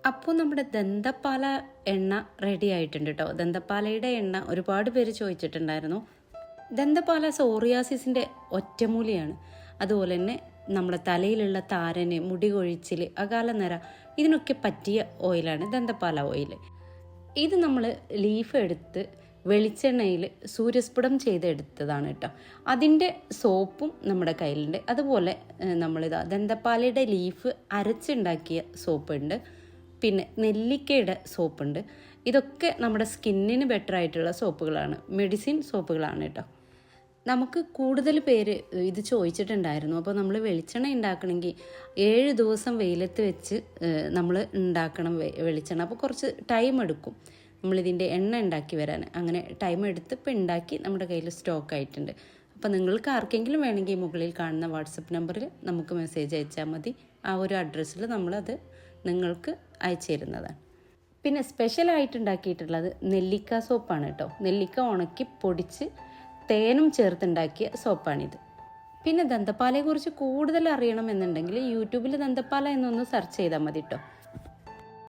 അപ്പോൾ നമ്മുടെ ദന്തപ്പാല എണ്ണ റെഡി ആയിട്ടുണ്ട് കേട്ടോ. ദന്തപ്പാലയുടെ എണ്ണ ഒരുപാട് പേര് ചോദിച്ചിട്ടുണ്ടായിരുന്നു. ദന്തപ്പാല സോറിയാസിസിൻ്റെ ഒറ്റമൂലിയാണ്. അതുപോലെ തന്നെ നമ്മുടെ തലയിലുള്ള താരന്, മുടി കൊഴിച്ചിൽ, അകാല നിര ഇതിനൊക്കെ പറ്റിയ ഓയിലാണ് ദന്തപ്പാല ഓയിൽ. ഇത് നമ്മൾ ലീഫ് എടുത്ത് വെളിച്ചെണ്ണയിൽ സൂര്യസ്ഫുടം ചെയ്തെടുത്തതാണ് കേട്ടോ. അതിൻ്റെ സോപ്പും നമ്മുടെ കയ്യിലുണ്ട്. അതുപോലെ നമ്മളിതാ ദന്തപ്പാലയുടെ ലീഫ് അരച്ചുണ്ടാക്കിയ സോപ്പുണ്ട്, പിന്നെ നെല്ലിക്കയുടെ സോപ്പുണ്ട്. ഇതൊക്കെ നമ്മുടെ സ്കിന്നിന് ബെറ്റർ ആയിട്ടുള്ള സോപ്പുകളാണ്, മെഡിസിൻ സോപ്പുകളാണ് കേട്ടോ. നമുക്ക് കൂടുതൽ പേര് ഇത് ചോദിച്ചിട്ടുണ്ടായിരുന്നു. അപ്പോൾ നമ്മൾ വെളിച്ചെണ്ണ ഉണ്ടാക്കണമെങ്കിൽ 7 ദിവസം വെയിലത്ത് വെച്ച് നമ്മൾ ഉണ്ടാക്കണം വെളിച്ചെണ്ണ. അപ്പോൾ കുറച്ച് ടൈം എടുക്കും നമ്മളിതിൻ്റെ എണ്ണ ഉണ്ടാക്കി വരാൻ. അങ്ങനെ ടൈം എടുത്ത് ഇപ്പോൾ ഉണ്ടാക്കി നമ്മുടെ കയ്യിൽ സ്റ്റോക്ക് ആയിട്ടുണ്ട്. അപ്പോൾ നിങ്ങൾക്ക് ആർക്കെങ്കിലും വേണമെങ്കിൽ മുകളിൽ കാണുന്ന വാട്സപ്പ് നമ്പറിൽ നമുക്ക് മെസ്സേജ് അയച്ചാൽ മതി. ആ ഒരു അഡ്രസ്സിൽ നമ്മളത് നിങ്ങൾക്ക് അയച്ചു തരുന്നതാണ്. പിന്നെ സ്പെഷ്യലായിട്ട് ഉണ്ടാക്കിയിട്ടുള്ളത് നെല്ലിക്ക സോപ്പാണ് കേട്ടോ. നെല്ലിക്ക ഉണക്കി പൊടിച്ച് തേനും ചേർത്തുണ്ടാക്കിയ സോപ്പാണിത്. പിന്നെ ദന്തപ്പാലയെക്കുറിച്ച് കൂടുതൽ അറിയണമെന്നുണ്ടെങ്കിൽ യൂട്യൂബിൽ ദന്തപ്പാല എന്നൊന്ന് സെർച്ച് ചെയ്താൽ മതി കേട്ടോ.